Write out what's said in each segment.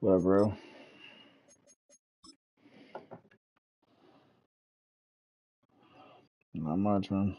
What up, bro? Not much, man.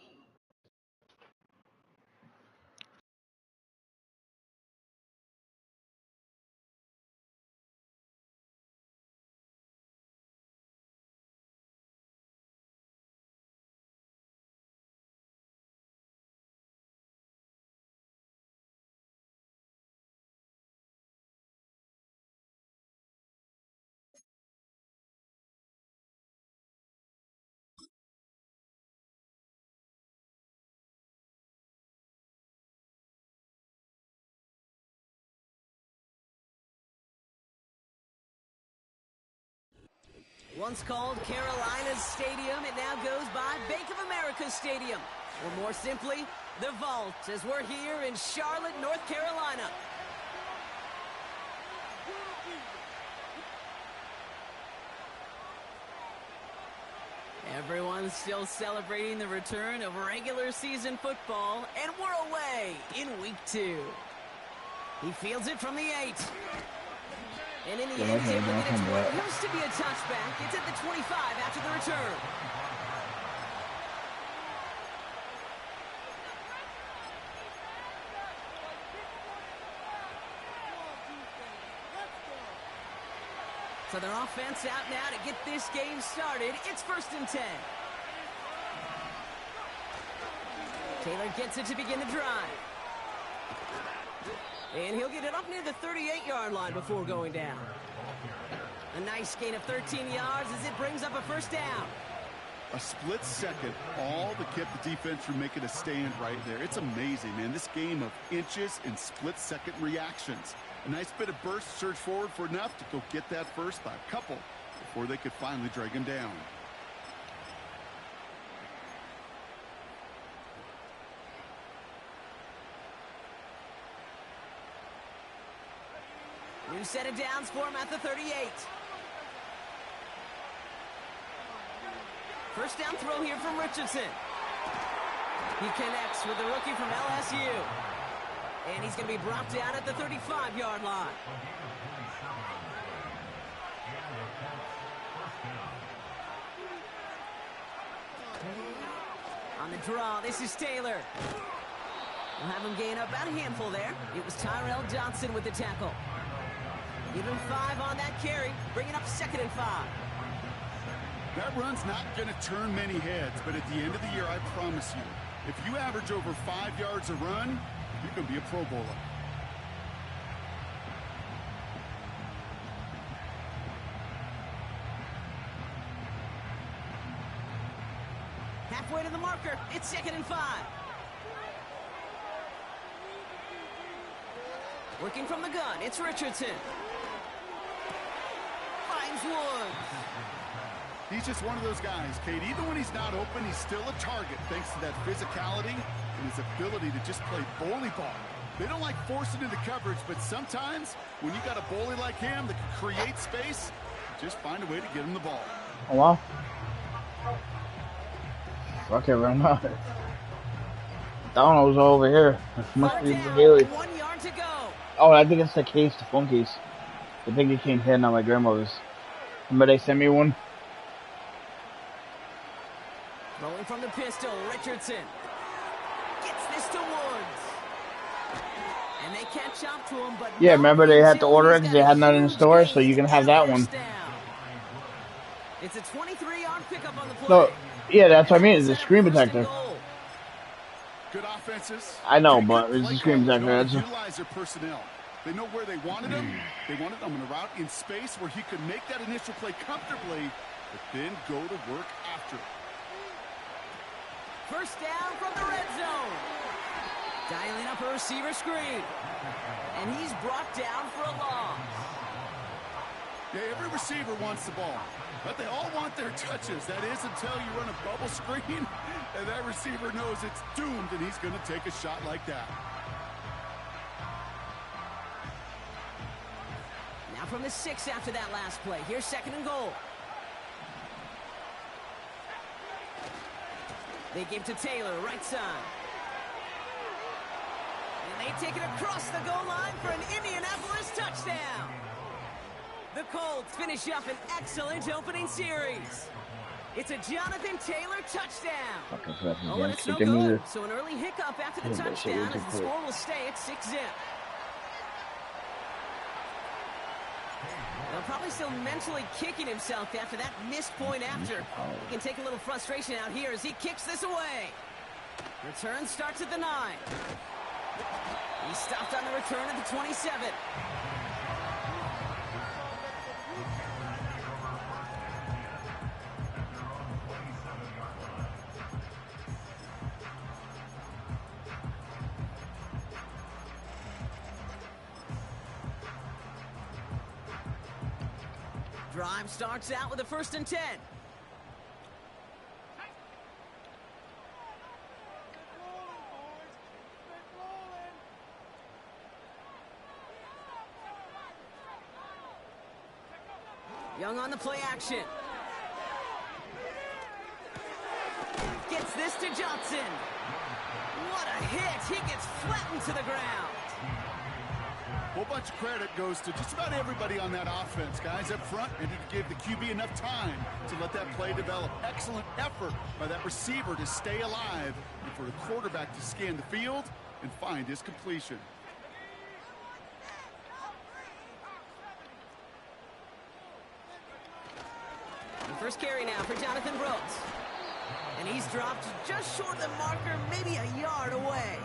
Once called Carolinas Stadium, it now goes by Bank of America Stadium. Or more simply, the Vault, as we're here in Charlotte, North Carolina. Everyone's still celebrating the return of regular season football, and we're away in week 2. He fields it from the 8. And in the end, he's able to get it to what used to be a touchback. It's at the 25 after the return. So their offense out now to get this game started. It's 1st and 10. Taylor gets it to begin the drive. And he'll get it up near the 38-yard line before going down. A nice gain of 13 yards as it brings up a 1st down. A split second, all that kept the defense from making a stand right there. It's amazing, man. This game of inches and split-second reactions. A nice bit of burst, surge forward for enough to go get that first by a couple before they could finally drag him down. New set of downs for him at the 38. 1st down throw here from Richardson. He connects with the rookie from LSU. And he's going to be brought down at the 35-yard line. On the draw, this is Taylor. We'll have him gain up about a handful there. It was Tyrell Johnson with the tackle. Give him 5 on that carry, bringing up 2nd and 5. That run's not going to turn many heads, but at the end of the year, I promise you, if you average over 5 yards a run, you can be a Pro Bowler. Halfway to the marker, it's 2nd and 5. Working from the gun, it's Richardson. Finds Woods. He's just one of those guys, Kate. Even when he's not open, he's still a target thanks to that physicality and his ability to just play bully ball. They don't like forcing into coverage, but sometimes when you got a bully like him that can create space, just find a way to get him the ball. Oh, wow. Okay, right now. Donald's over here. Must be Haley. 1 yard to go. Oh, I think it's the case, the phone case. The thing that came hidden on my grandmother's. Remember they sent me one? Rolling from the pistol, Richardson. Gets this to Woods. And they catch up to him, but... Yeah, remember they had to order it because they had none in the store, so you can have that one. It's a 23-yard pickup on the play. No, yeah, that's what I mean. It's a screen protector. Good offenses. I know, but it's a screen protector. That's utilize their personnel. They know where they wanted him. They wanted him in a route in space where he could make that initial play comfortably, but then go to work after it. 1st down from the red zone. Dialing up a receiver screen. And he's brought down for a loss. Yeah, every receiver wants the ball, but they all want their touches. That is until you run a bubble screen, and that receiver knows it's doomed, and he's going to take a shot like that. Now from the 6 after that last play. Here's 2nd and goal. They give to Taylor, right side. And they take it across the goal line for an Indianapolis touchdown. The Colts finish up an excellent opening series. It's a Jonathan Taylor touchdown. Okay, so that's Oh, and it's no good. So an early hiccup after the touchdown as the score will stay at 6-0. Well, probably still mentally kicking himself after that missed point after. He can take a little frustration out here as he kicks this away. Return starts at the 9. He stopped on the return at the 27. Drive starts out with a 1st and 10. Young on the play action. Gets this to Johnson. What a hit. He gets flattened to the ground. A whole bunch of credit goes to just about everybody on that offense. Guys up front, and to give the QB enough time to let that play develop. Excellent effort by that receiver to stay alive and for the quarterback to scan the field and find his completion. First carry now for Jonathan Brooks. And he's dropped just short of the marker, maybe a yard away.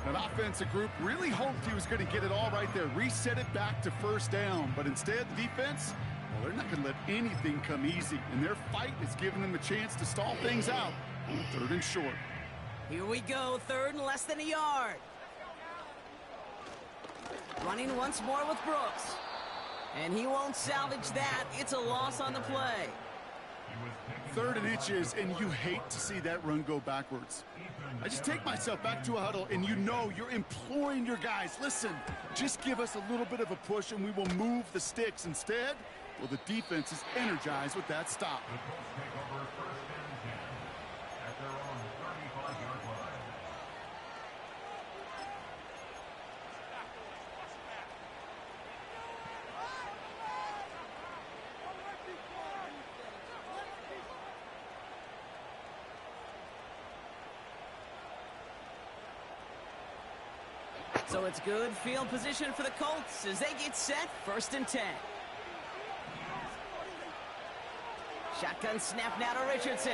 That offensive group really hoped he was going to get it all right there, reset it back to 1st down. But instead, the defense, well, they're not going to let anything come easy. And their fight is giving them a chance to stall things out on 3rd and short. Here we go, 3rd and less than a yard. Running once more with Brooks. And he won't salvage that. It's a loss on the play. 3rd and inches, and you hate to see that run go backwards. I just take myself back to a huddle, and you know you're imploring your guys, listen, just give us a little bit of a push, and we will move the sticks. Instead, well, the defense is energized with that stop. So it's good field position for the Colts as they get set, 1st and 10. Shotgun snap now to Richardson.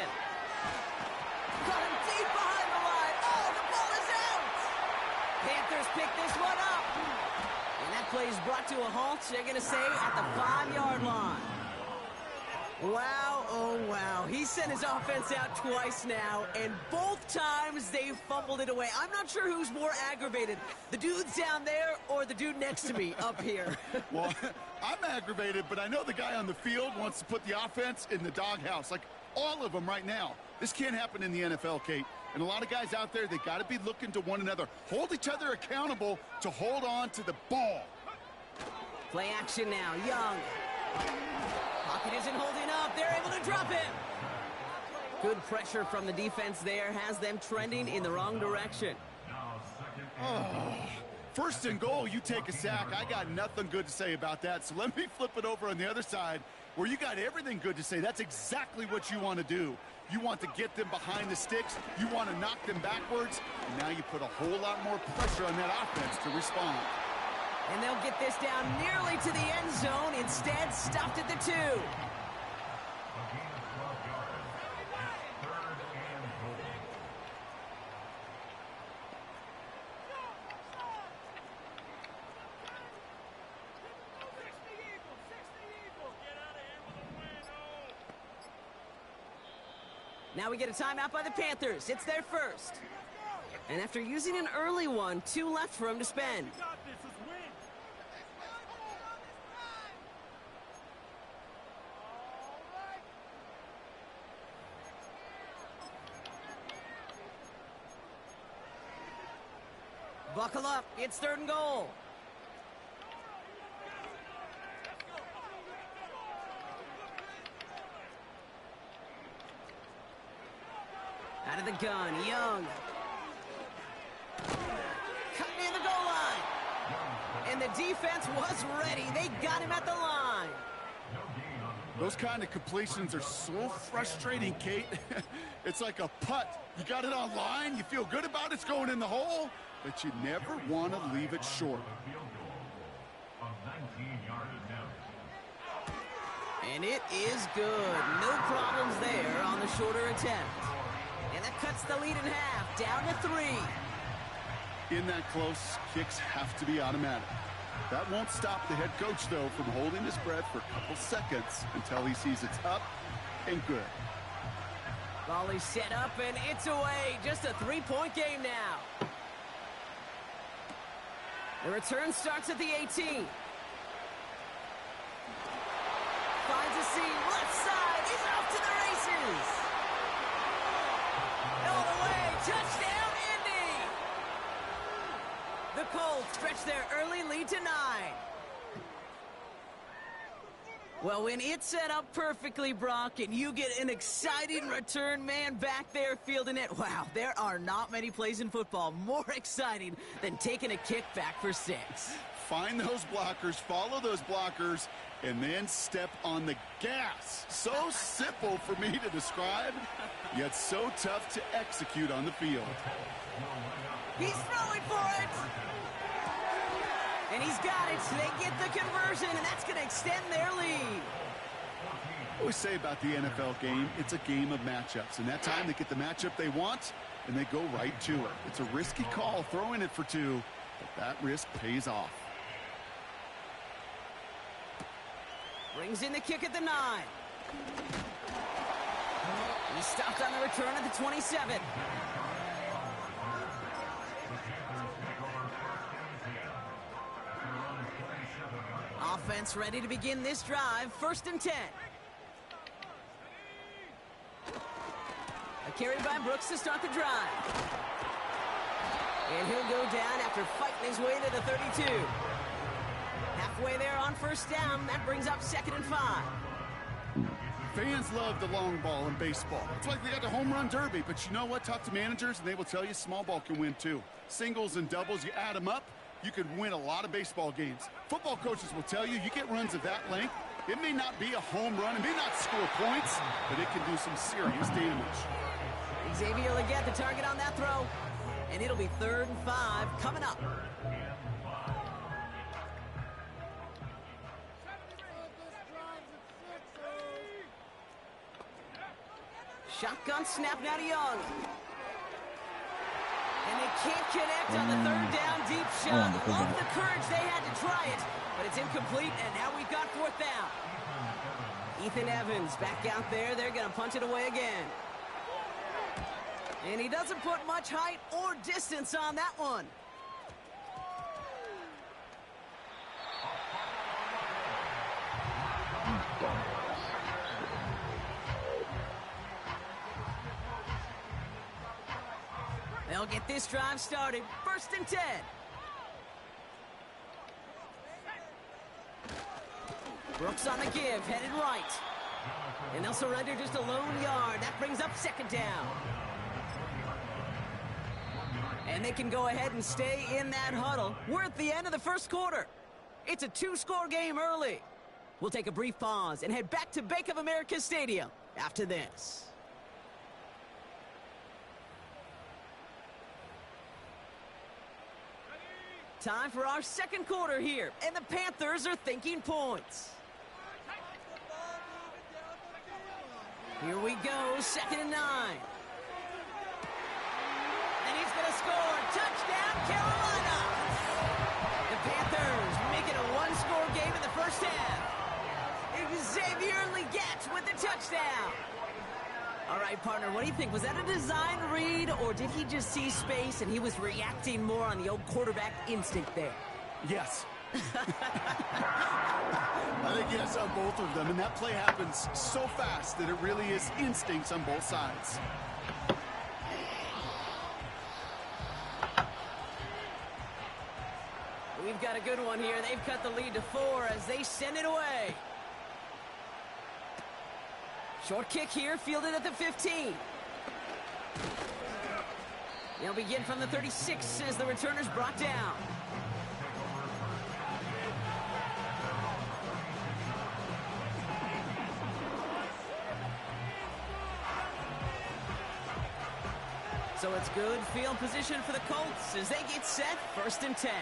Got him deep behind the line. Oh, the ball is out! Panthers pick this one up. And that play is brought to a halt, they're going to say, at the 5-yard line. Wow, oh wow. He sent his offense out twice now, and both times they fumbled it away. I'm not sure who's more aggravated, the dudes down there or the dude next to me up here. Well, I'm aggravated, but I know the guy on the field wants to put the offense in the doghouse, like all of them right now. This can't happen in the NFL, Kate. And a lot of guys out there, they got to be looking to one another. Hold each other accountable to hold on to the ball. Play action now, Young. Pocket isn't holding up. They're able to drop him. Good pressure from the defense there has them trending in the wrong direction. Oh, 1st and goal, you take a sack. I got nothing good to say about that. So let me flip it over on the other side where you got everything good to say. That's exactly what you want to do. You want to get them behind the sticks. You want to knock them backwards. And now you put a whole lot more pressure on that offense to respond. And they'll get this down nearly to the end zone. Instead, stopped at the 2. Now we get a timeout by the Panthers. It's their first. And after using an early one, 2 left for him to spend. Buckle up. It's 3rd and goal. Out of the gun, Young. Cut near the goal line. And the the defense was ready. They got him at the line. Those kind of completions are so frustrating, Kate. It's like a putt. You got it on line, you feel good about it's going in the hole, but you never want to leave it short. And it is good. No problems there on the shorter attempt. And that cuts the lead in half, down to 3. In that close, kicks have to be automatic. That won't stop the head coach, though, from holding his breath for a couple seconds until he sees it's up and good. Volley set up, and it's away. Just a 3-point game now. The return starts at the 18. Finds a seam, left side. He's off to the races. All the way, touchdown, Indy. The Colts stretch their early lead to 9. Well, when it's set up perfectly, Brock, and you get an exciting return man back there fielding it, wow, there are not many plays in football more exciting than taking a kick back for 6. Find those blockers, follow those blockers, and then step on the gas. So simple for me to describe, yet so tough to execute on the field. He's throwing for it. And he's got it. They get the conversion, and that's going to extend their lead. I always say about the NFL game, it's a game of matchups. And that time they get the matchup they want, and they go right to it. It's a risky call throwing it for 2, but that risk pays off. Brings in the kick at the 9. He stopped on the return at the 27. Offense ready to begin this drive. 1st and 10. A carry by Brooks to start the drive. And he'll go down after fighting his way to the 32. Halfway there on 1st down. That brings up 2nd and 5. Fans love the long ball in baseball. It's like they got the home run derby, but you know what? Talk to managers, and they will tell you small ball can win too. Singles and doubles, you add them up, you could win a lot of baseball games. Football coaches will tell you, you get runs of that length, it may not be a home run, it may not score points, but it can do some serious damage. Xavier Legette, the target on that throw, and it'll be 3rd and 5 coming up. Shotgun snap now to Young. And they can't connect on the 3rd down deep shot. Love the courage they had to try it, but it's incomplete, and now we've got 4th down. Ethan Evans back out there. They're going to punch it away again. And he doesn't put much height or distance on that one. They'll get this drive started. 1st and 10. Brooks on the give, headed right. And they'll surrender just a lone yard. That brings up 2nd down. And they can go ahead and stay in that huddle. We're at the end of the 1st quarter. It's a 2-score game early. We'll take a brief pause and head back to Bank of America Stadium after this. Time for our 2nd quarter here, and the Panthers are thinking points. Here we go, 2nd and 9. And he's going to score. Touchdown, Carolina! The Panthers make it a 1-score game in the 1st half. Xavier Legette with the touchdown. All right, partner, what do you think? Was that a design read, or did he just see space and he was reacting more on the old quarterback instinct there? Yes. I think yes on both of them, and that play happens so fast that it really is instincts on both sides. We've got a good one here. They've cut the lead to 4 as they send it away. Short kick here, fielded at the 15. They'll begin from the 36 as the returner's brought down. So it's good field position for the Colts as they get set, 1st and 10.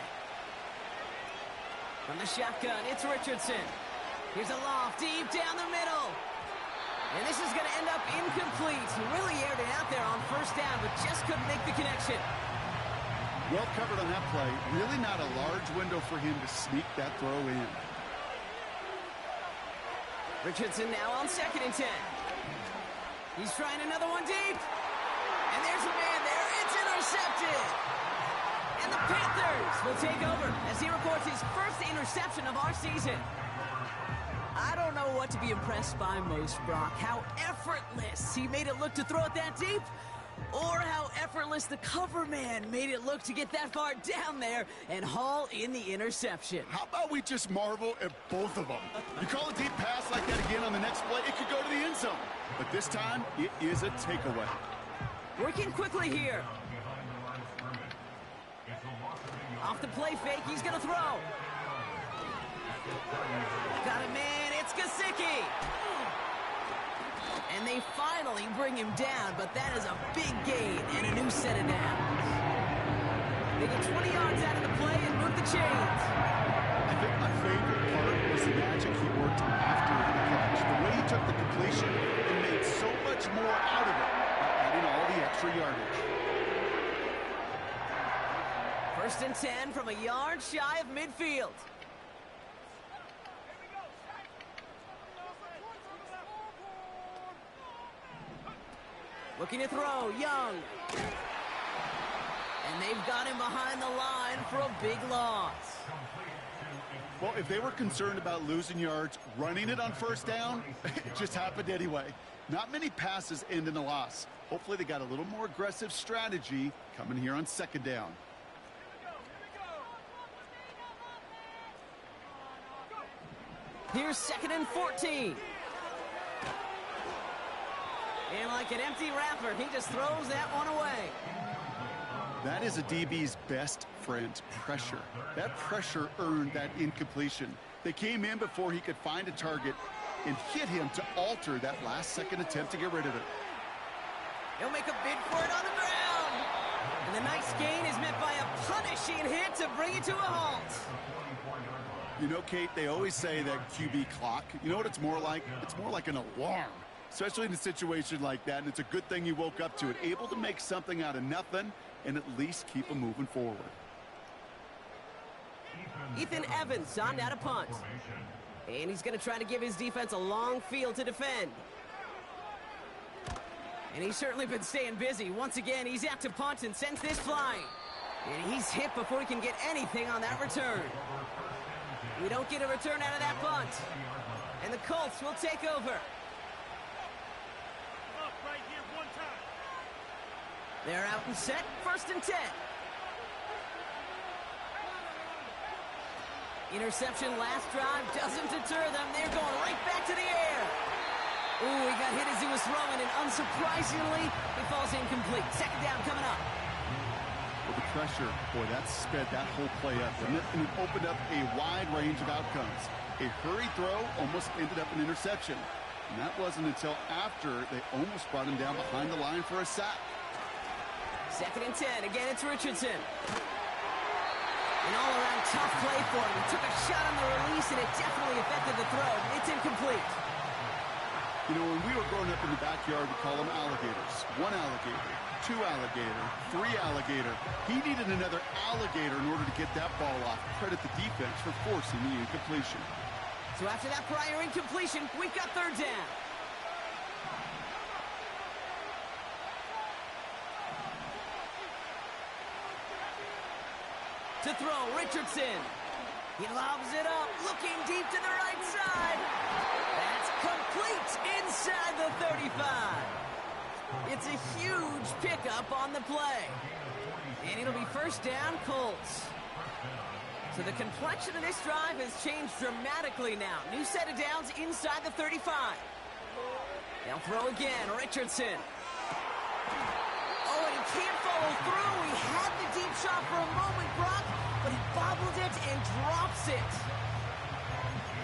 From the shotgun, it's Richardson. Here's a loft deep down the middle. And this is going to end up incomplete. He really aired it out there on 1st down, but just couldn't make the connection. Well covered on that play. Really not a large window for him to sneak that throw in. Richardson now on 2nd and 10. He's trying another one deep. And there's a man there. It's intercepted. And the Panthers will take over as he records his first interception of our season. I don't know what to be impressed by most, Brock. How effortless he made it look to throw it that deep, or how effortless the cover man made it look to get that far down there and haul in the interception. How about we just marvel at both of them? You call a deep pass like that again on the next play, it could go to the end zone. But this time, it is a takeaway. Working quickly here. Off the play fake, he's going to throw. Got it, man. It's Gesicki. And they finally bring him down, but that is a big gain and a new set of downs. They get 20 yards out of the play and move the chains. I think my favorite part was the magic he worked after the catch. The way he took the completion and made so much more out of it by adding all the extra yardage. 1st and 10 from a yard shy of midfield. Looking to throw, Young. And they've got him behind the line for a big loss. Well, if they were concerned about losing yards, running it on 1st down, it just happened anyway. Not many passes end in a loss. Hopefully they got a little more aggressive strategy coming here on 2nd down. Here's 2nd and 14. And like an empty wrapper, he just throws that one away. That is a DB's best friend, pressure. That pressure earned that incompletion. They came in before he could find a target and hit him to alter that last-second attempt to get rid of it. He'll make a bid for it on the ground. And the nice gain is met by a punishing hit to bring it to a halt. You know, Kate, they always say that QB clock, you know what it's more like? It's more like an alarm, especially in a situation like that, and it's a good thing you woke up to it, able to make something out of nothing and at least keep them moving forward. Ethan Evans on now to punt. And he's going to try to give his defense a long field to defend. And he's certainly been staying busy. Once again, he's out to punt and sends this flying. And he's hit before he can get anything on that return. We don't get a return out of that punt. And the Colts will take over. They're out and set, 1st and 10. Interception last drive doesn't deter them. They're going right back to the air. Ooh, he got hit as he was throwing, and unsurprisingly, he falls incomplete. 2nd down coming up. With the pressure, boy, that sped that whole play up, didn't it? And it opened up a wide range of outcomes. A hurried throw almost ended up an interception. And that wasn't until after they almost brought him down behind the line for a sack. 2nd and 10. Again, it's Richardson. An all-around tough play for him. He took a shot on the release, and it definitely affected the throw. It's incomplete. You know, when we were growing up in the backyard, we call them alligators. 1 alligator, 2 alligator, 3 alligator. He needed another alligator in order to get that ball off. Credit the defense for forcing the incompletion. So after that prior incompletion, we've got 3rd down. To throw, Richardson. He lobs it up, looking deep to the right side. That's complete inside the 35. It's a huge pickup on the play. And it'll be 1st down, Colts. So the complexion of this drive has changed dramatically now. New set of downs inside the 35. They'll throw again, Richardson. Oh, and he can't follow through. He had the deep shot for a moment, Brock, but he bobbled it and drops it.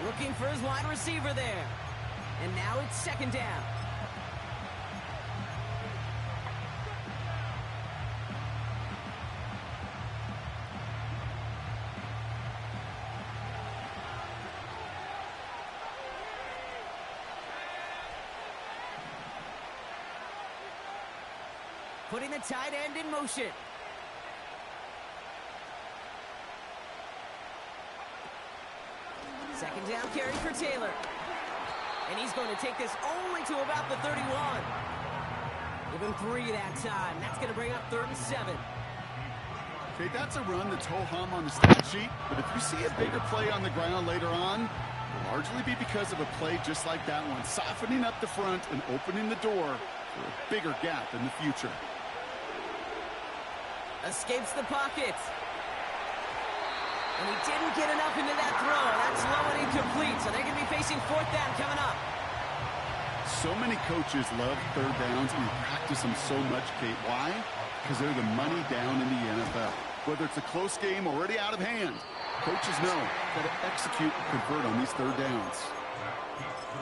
Looking for his wide receiver there. And now it's 2nd down. Putting the tight end in motion. Second down carry for Taylor. And he's going to take this only to about the 31. Give him 3 that time. That's going to bring up 3rd and 7. Okay, that's a run that's ho-hum on the stat sheet, but if you see a bigger play on the ground later on, it'll largely be because of a play just like that one, softening up the front and opening the door for a bigger gap in the future. Escapes the pocket. And he didn't get enough into that throw. That's low and incomplete, so they're going to be facing 4th down coming up. So many coaches love 3rd downs and practice them so much, Kate. Why? Because they're the money down in the NFL. Whether it's a close game already out of hand, coaches know how to execute and convert on these 3rd downs.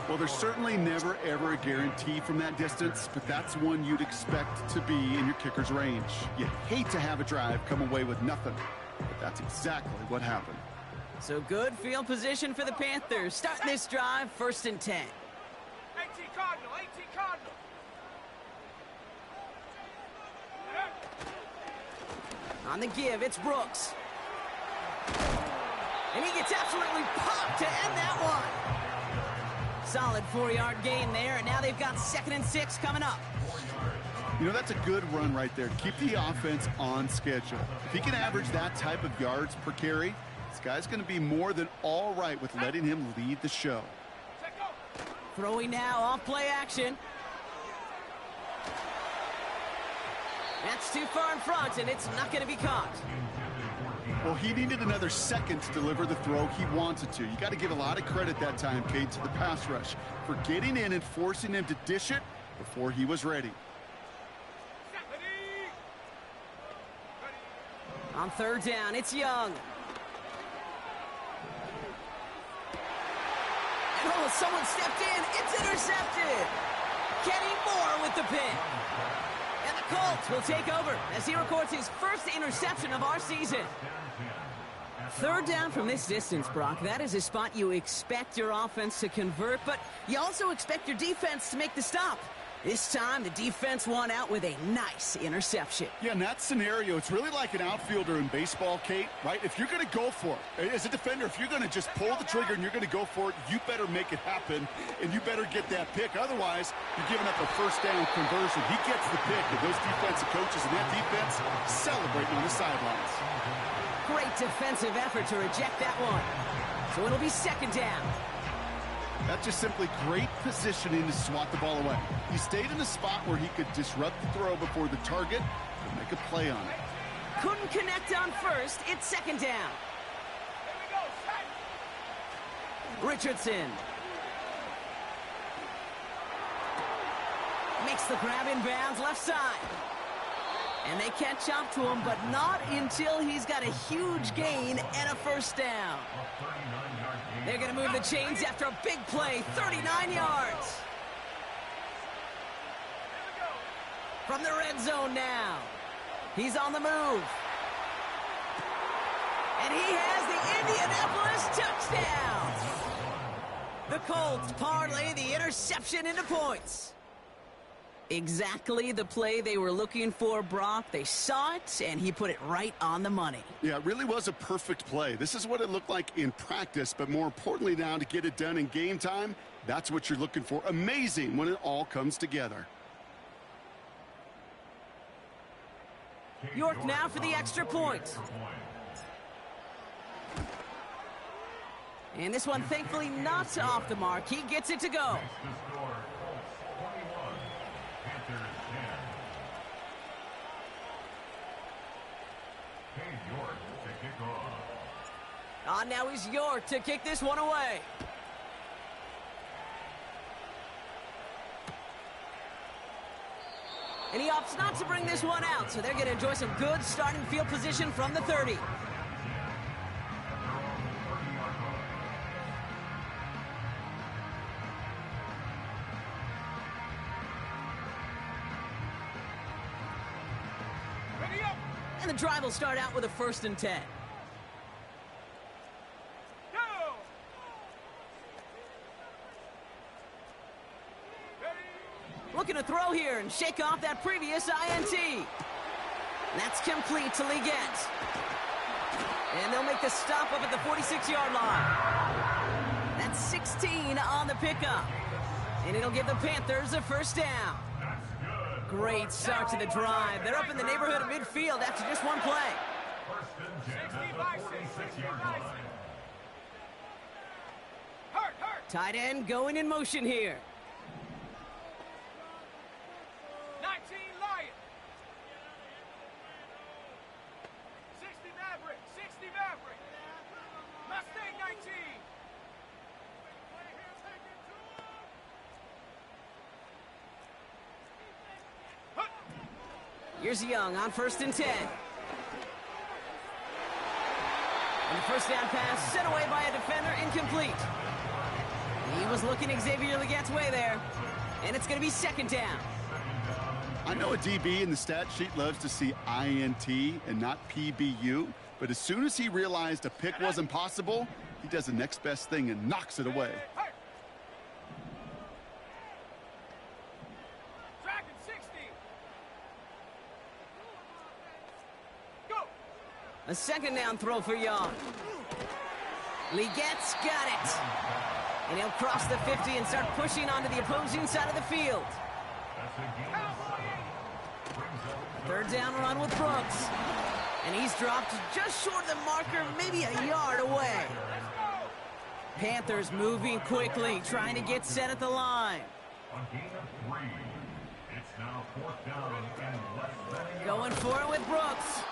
Well, there's certainly never, ever a guarantee from that distance, but that's one you'd expect to be in your kicker's range. You hate to have a drive come away with nothing, but that's exactly what happened. So good field position for the Panthers. Starting this drive, 1st and 10. 18 Cardinal, 18 Cardinal. On the give, it's Brooks. And he gets absolutely popped to end that one. Solid 4-yard gain there, and now they've got 2nd and 6 coming up. You know, that's a good run right there. Keep the offense on schedule. If he can average that type of yards per carry, this guy's going to be more than all right with letting him lead the show. Throwing now off play action. That's too far in front, and it's not going to be caught. Well, he needed another second to deliver the throw he wanted to. You got to give a lot of credit that time, Kate, to the pass rush for getting in and forcing him to dish it before he was ready. On 3rd down, it's Young. And oh, someone stepped in. It's intercepted. Kenny Moore with the pick. And the Colts will take over as he records his first interception of our season. 3rd down from this distance, Brock. That is a spot you expect your offense to convert, but you also expect your defense to make the stop. This time, the defense won out with a nice interception. Yeah, in that scenario, it's really like an outfielder in baseball, Kate, right? If you're going to go for it, as a defender, if you're going to just pull the trigger and you're going to go for it, you better make it happen, and you better get that pick. Otherwise, you're giving up a 1st down conversion. He gets the pick, and those defensive coaches and that defense celebrating on the sidelines. Great defensive effort to reject that one. So it'll be 2nd down. That's just simply great positioning to swat the ball away. He stayed in a spot where he could disrupt the throw before the target and make a play on it. Couldn't connect on 1st. It's 2nd down. Richardson. Makes the grab in bounds left side. And they catch up to him, but not until he's got a huge gain and a 1st down. They're going to move the chains after a big play, 39 yards. From the red zone now. He's on the move. And he has the Indianapolis touchdown. The Colts parlay the interception into points. Exactly the play they were looking for, Brock. They saw it, and he put it right on the money. Yeah, it really was a perfect play. This is what it looked like in practice, but more importantly now to get it done in game time, that's what you're looking for. Amazing when it all comes together. York now for the extra point. And this one, thankfully, not off the mark. He gets it to go. On now is York to kick this one away. And he opts not to bring this one out, so they're going to enjoy some good starting field position from the 30. And the drive will start out with a 1st and 10. looking to throw here and shake off that previous INT. That's complete to Leggett. And they'll make the stop up at the 46-yard line. That's 16 on the pickup. And it'll give the Panthers a first down. Great start to the drive. They're up in the neighborhood of midfield after just one play. 60 by 60 by 60. Hurt. Tight end going in motion here. 19 Lion. 60 Maverick. 60 Maverick. Mustang 19. Here's Young on 1st and 10. And the first down pass sent away by a defender, incomplete. He was looking Xavier Leggett's way there. And it's going to be 2nd down. I know a DB in the stat sheet loves to see INT and not PBU, but as soon as he realized a pick wasn't possible, he does the next best thing and knocks it away. Dragon 60. Go. A 2nd down throw for Young. Leggett's got it. And he'll cross the 50 and start pushing onto the opposing side of the field. 3rd down run with Brooks. And he's dropped just short of the marker, maybe a yard away. Panthers moving quickly, trying to get set at the line. Going for it with Brooks.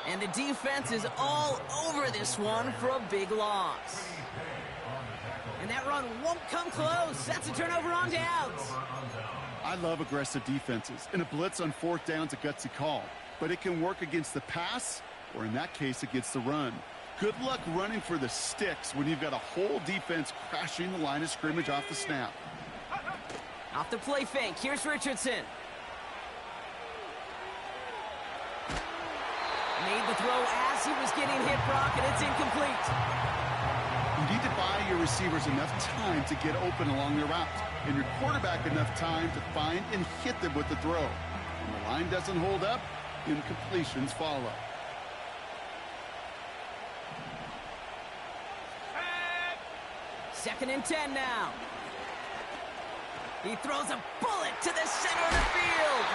And the defense is all over this one for a big loss. And that run won't come close. That's a turnover on downs. I love aggressive defenses, and a blitz on 4th down's a gutsy call. But it can work against the pass, or in that case, against the run. Good luck running for the sticks when you've got a whole defense crashing the line of scrimmage off the snap. Off the play fake, here's Richardson. Made the throw as he was getting hit, Brock, and it's incomplete. You need to buy your receivers enough time to get open along their route, and your quarterback enough time to find and hit them with the throw. When the line doesn't hold up, incompletions follow. Second and 10 now. He throws a bullet to the center of the field.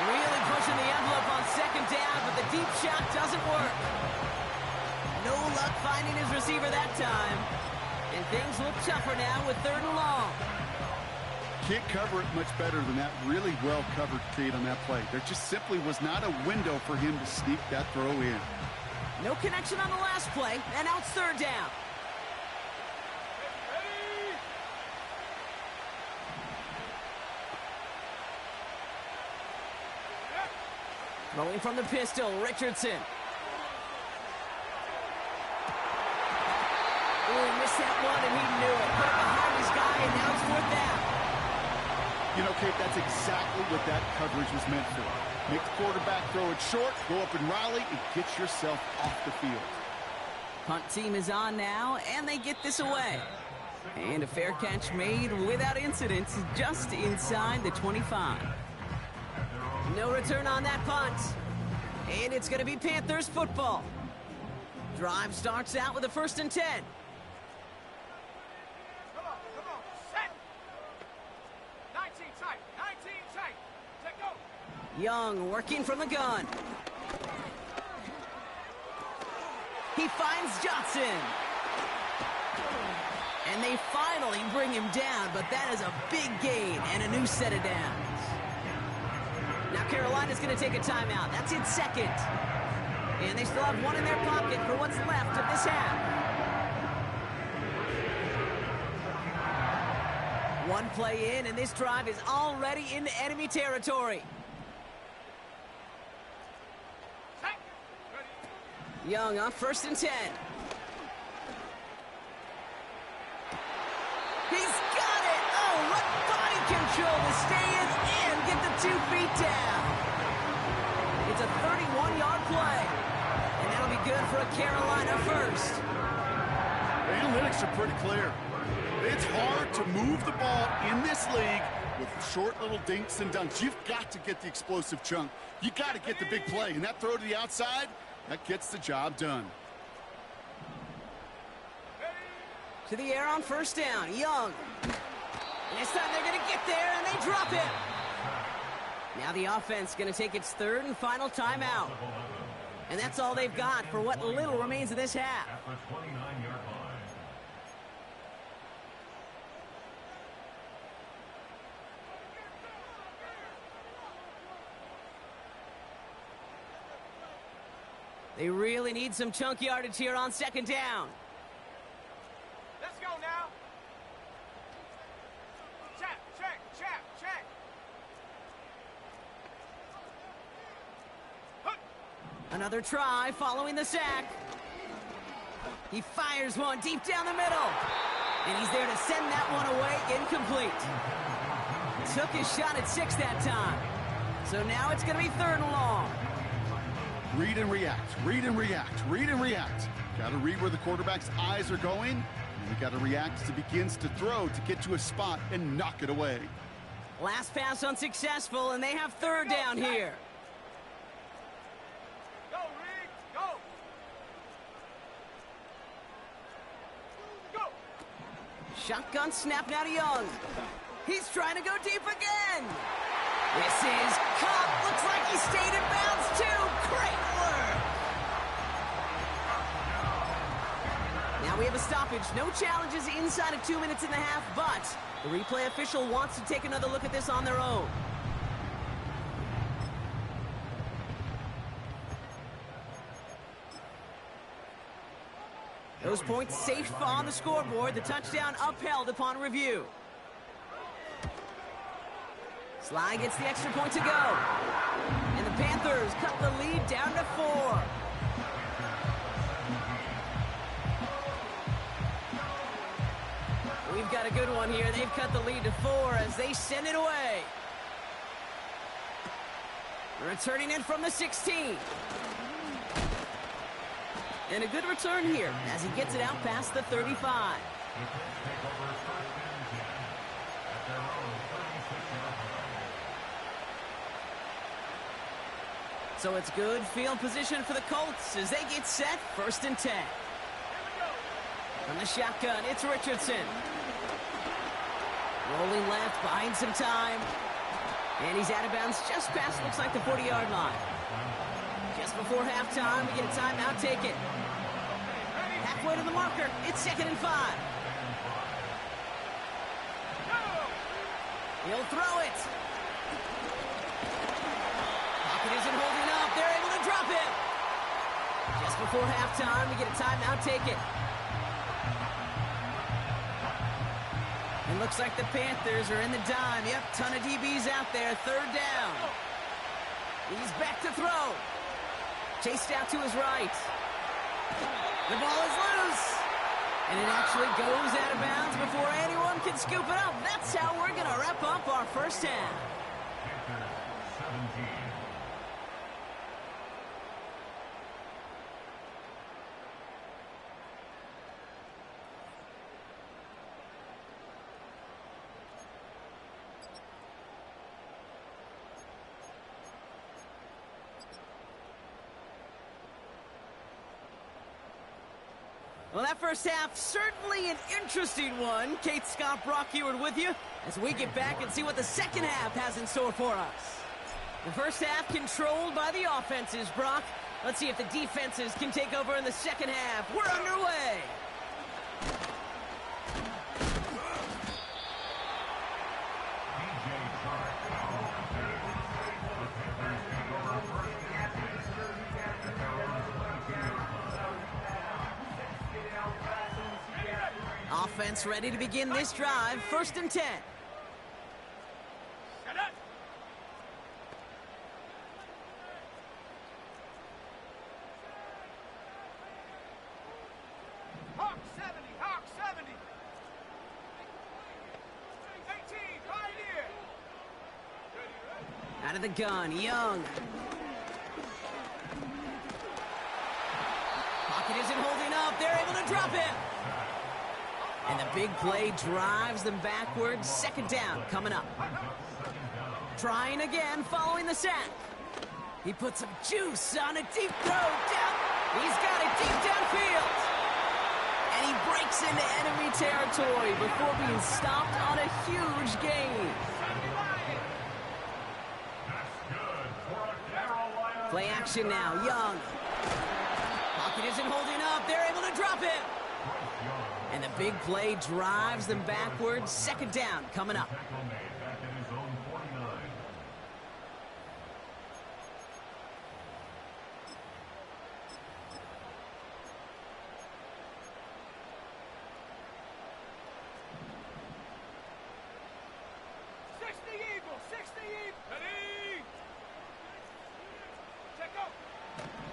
Really pushing the envelope on 2nd down, but the deep shot doesn't work. No luck finding his receiver that time. And things look tougher now with 3rd and long. Can't cover it much better than that really well-covered Cade on that play. There just simply was not a window for him to sneak that throw in. No connection on the last play, and now it's 3rd down. Throwing from the pistol, Richardson. Oh, he missed that one, and he knew it. Put it behind his guy, and now it's 4th down. You know, Kate, that's exactly what that coverage was meant for. Make the quarterback throw it short, go up and rally, and get yourself off the field. Punt team is on now, and they get this away. And a fair catch made without incident just inside the 25. No return on that punt. And it's going to be Panthers football. Drive starts out with a 1st and 10. Come on. Set. 19 tight. 19 tight. Take go. Young working from the gun. He finds Johnson. And they finally bring him down, but that is a big gain and a new set of downs. Now Carolina's going to take a timeout. That's in 2nd. And they still have one in their pocket for what's left of this half. One play in, and this drive is already into enemy territory. Young on 1st and 10. He's got it! Oh, what body control to stay in and get the 2 feet down. It's a 31-yard play, and that'll be good for a Carolina first. The analytics are pretty clear. It's hard to move the ball in this league with short little dinks and dunks. You've got to get the explosive chunk. You got to get the big play. And that throw to the outside, that gets the job done. To the air on first down. Young. And this time they're going to get there, and they drop it. Now the offense going to take its third and final timeout. And that's all they've got for what little remains of this half. They really need some chunk yardage here on second down. Let's go now. Check, check, check, check. Another try following the sack. He fires one deep down the middle. And he's there to send that one away incomplete. Took his shot at 6 that time. So now it's going to be third and long. Read and react, read and react, read and react. Got to read where the quarterback's eyes are going. And you got to react as he begins to throw to get to a spot and knock it away. Last pass unsuccessful, and they have third down here. Go, Reed, go. Go. Shotgun snap now to Young. He's trying to go deep again. This is Cup. Looks like he stayed in bounds too. Great work. Now we have a stoppage. No challenges inside of 2 minutes and a half, but the replay official wants to take another look at this on their own. Those points safe on the scoreboard. The touchdown upheld upon review. Sly gets the extra point to go. And the Panthers cut the lead down to 4. We've got a good one here. They've cut the lead to 4 as they send it away. Returning in from the 16. And a good return here as he gets it out past the 35. So it's good field position for the Colts as they get set, 1st and 10. From the shotgun, it's Richardson. Rolling left, buying some time. And he's out of bounds just past, looks like, the 40-yard line. Just before halftime, we get a timeout taken. Halfway to the marker, it's 2nd and 5. He'll throw it. Pocket isn't holding up. They're able to drop it. Just before halftime, we get a timeout taken. It looks like the Panthers are in the dime. Yep, ton of DBs out there. 3rd down. He's back to throw. Chased out to his right. The ball is loose. And it actually goes out of bounds before anyone can scoop it up. That's how we're going to wrap up our first half. Well, that first half, certainly an interesting one. Kate Scott, Brock Heward with you as we get back and see what the second half has in store for us. The first half controlled by the offenses, Brock. Let's see if the defenses can take over in the second half. We're underway. Offense ready to begin this drive. 1st and 10. Hawk 70, Hawk 70. 18, Pioneer. Out of the gun, Young. Pocket isn't holding up. They're able to drop it. And the big play drives them backwards. Second down coming up. Trying again following the sack. He puts some juice on a deep throw down. He's got it deep downfield. And he breaks into enemy territory before being stopped on a huge gain. Play action now, Young. Pocket isn't holding up. They're able to drop him. And the big play drives them backwards. Second down coming up.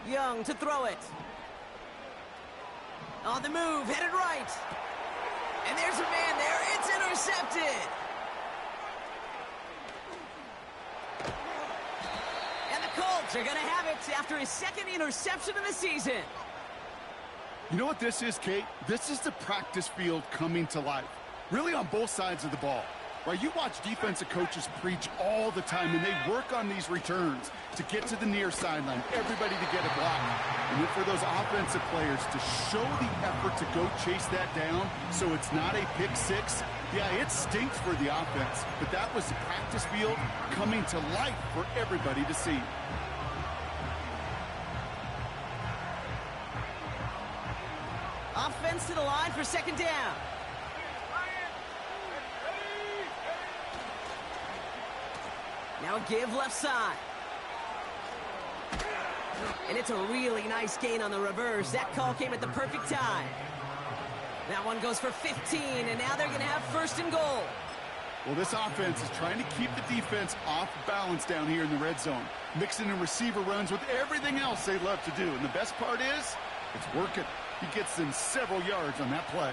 Young to throw it. On the move, headed right. And there's a man there. It's intercepted. And the Colts are going to have it after his second interception of the season. You know what this is, Kate? This is the practice field coming to life. Really on both sides of the ball. Right, you watch defensive coaches preach all the time, and they work on these returns to get to the near sideline, everybody to get a block. And then for those offensive players to show the effort to go chase that down so it's not a pick six, yeah, it stinks for the offense. But that was the practice field coming to life for everybody to see. Offense to the line for second down. Now a give left side. And it's a really nice gain on the reverse. That call came at the perfect time. That one goes for 15, and now they're going to have first and goal. Well, this offense is trying to keep the defense off balance down here in the red zone, mixing in receiver runs with everything else they love to do. And the best part is, it's working. He gets them several yards on that play.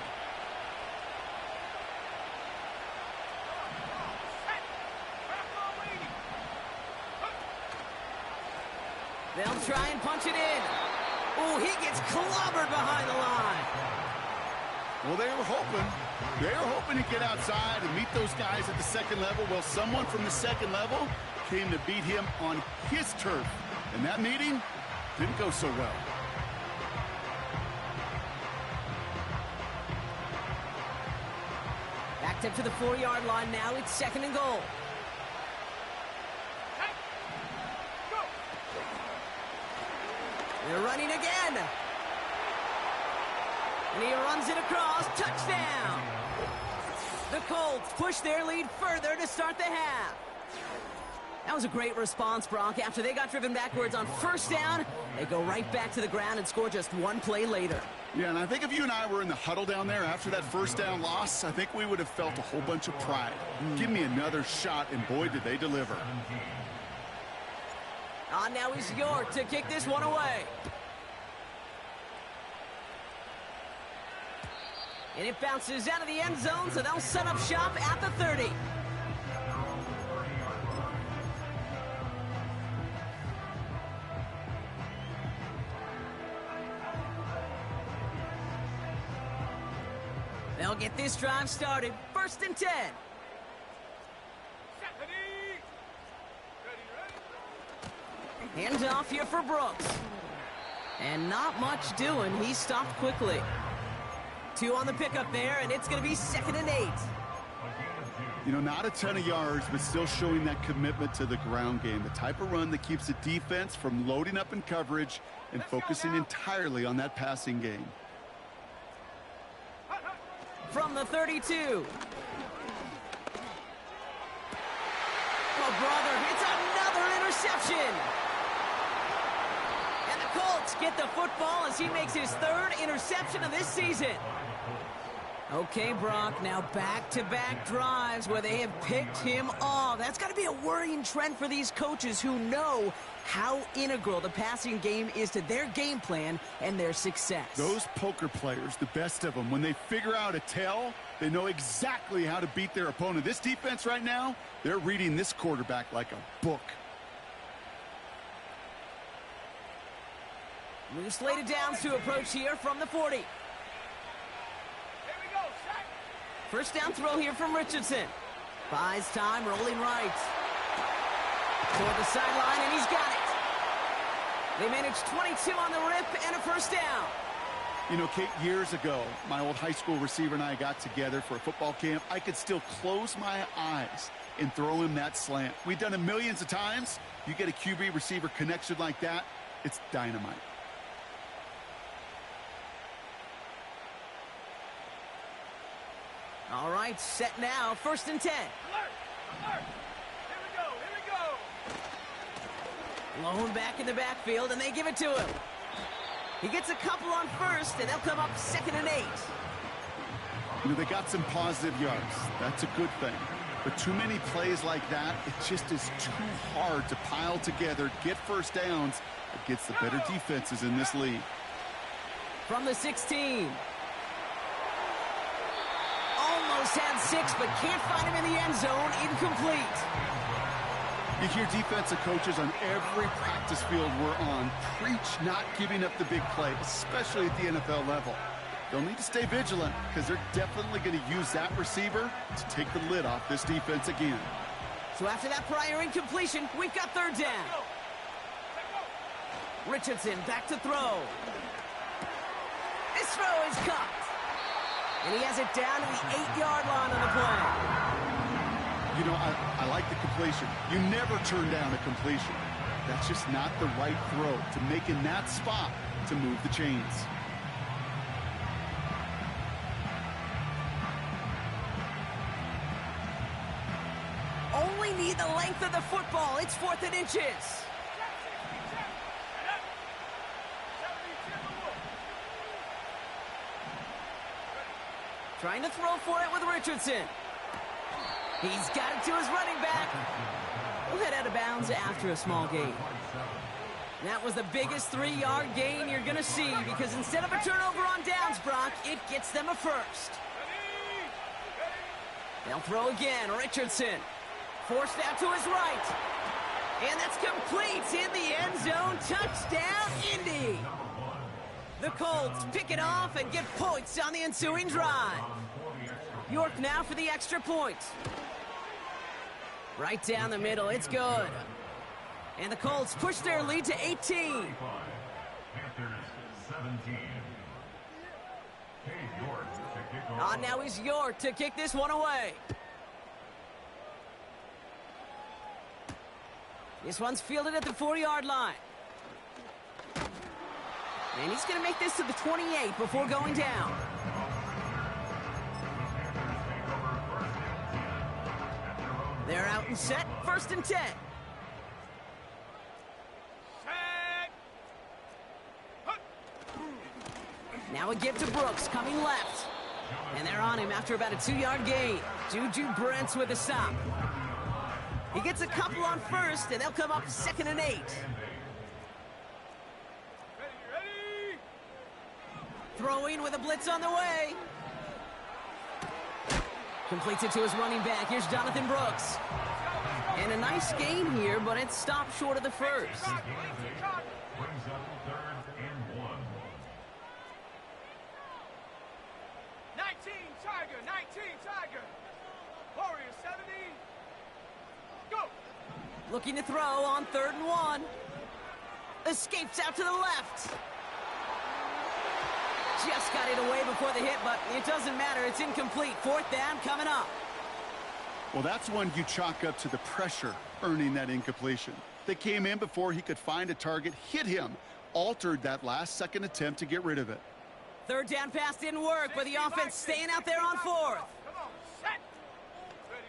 They'll try and punch it in. Oh, he gets clobbered behind the line. Well, they were hoping to get outside and meet those guys at the second level. Well, someone from the second level came to beat him on his turf. And that meeting didn't go so well. Backed up to the 4-yard line now. It's second and goal. They're running again. And he runs it across. Touchdown. The Colts push their lead further to start the half. That was a great response, Brock. After they got driven backwards on first down, they go right back to the ground and score just one play later. Yeah, and I think if you and I were in the huddle down there after that first down loss, I think we would have felt a whole bunch of pride. Give me another shot, and boy, did they deliver. Now is York to kick this one away. And it bounces out of the end zone, so they'll set up shop at the 30. They'll get this drive started. First and 10. Hands off here for Brooks. And not much doing. He stopped quickly. 2 on the pickup there, and it's going to be second and 8. You know, not a ton of yards, but still showing that commitment to the ground game. The type of run that keeps the defense from loading up in coverage and focusing entirely on that passing game. From the 32. Oh, brother, it's another interception. And the Colts get the football as he makes his 3rd interception of this season. Okay, Brock, now back-to-back drives where they have picked him off. That's got to be a worrying trend for these coaches who know how integral the passing game is to their game plan and their success. Those poker players, the best of them, when they figure out a tell, they know exactly how to beat their opponent. This defense right now, they're reading this quarterback like a book. We've slated downs to approach here from the 40. Here we go. First down throw here from Richardson. Buys time, rolling right. Toward the sideline, and he's got it. They managed 22 on the rip and a first down. You know, Kate, years ago, my old high school receiver and I got together for a football camp. I could still close my eyes and throw him that slant. We've done it millions of times. You get a QB receiver connection like that, it's dynamite. All right, set now, 1st and 10. Alert! Here we go! Lone back in the backfield, and they give it to him. He gets a couple on first, and they'll come up 2nd and 8. You know, they got some positive yards. That's a good thing. But too many plays like that, it just is too hard to pile together, get first downs against the better defenses in this league. From the 16. Almost had 6, but can't find him in the end zone. Incomplete. You hear defensive coaches on every practice field we're on preach not giving up the big play, especially at the NFL level. They'll need to stay vigilant because they're definitely going to use that receiver to take the lid off this defense again. So after that prior incompletion, we've got 3rd down. Richardson back to throw. This throw is caught. And he has it down to the 8-yard line on the play. You know, I like the completion. You never turn down a completion. That's just not the right throw to make in that spot to move the chains. Only need the length of the football. It's 4th and inches. Trying to throw for it with Richardson. He's got it to his running back. We'll head out of bounds after a small gain. That was the biggest 3-yard gain you're going to see because instead of a turnover on downs, Brock, it gets them a first. They'll throw again. Richardson forced out to his right. And that's complete in the end zone. Touchdown, Indy. The Colts pick it off and get points on the ensuing drive. York now for the extra point. Right down the middle, it's good. And the Colts push their lead to 18. Panthers 17. York to kick off. Now is York to kick this one away. This one's fielded at the 4-yard line. And he's going to make this to the 28 before going down. They're out and set, 1st and 10. Now a give to Brooks, coming left. And they're on him after about a 2-yard gain. Juju Brents with a stop. He gets a couple on first, and they'll come up 2nd and 8. Throwing with a blitz on the way. Completes it to his running back. Here's Jonathan Brooks. And a nice gain here, but it stopped short of the first. Brings up 3rd and 1. 19 Tiger, 19 Tiger. Warrior 70. Go. Looking to throw on 3rd and 1. Escapes out to the left. Just got it away before the hit, but it doesn't matter. It's incomplete. 4th down coming up. Well, that's one you chalk up to the pressure earning that incompletion. They came in before he could find a target, hit him, altered that last-second attempt to get rid of it. 3rd down pass didn't work, but the offense staying out there on 4th. Come on, set. Ready.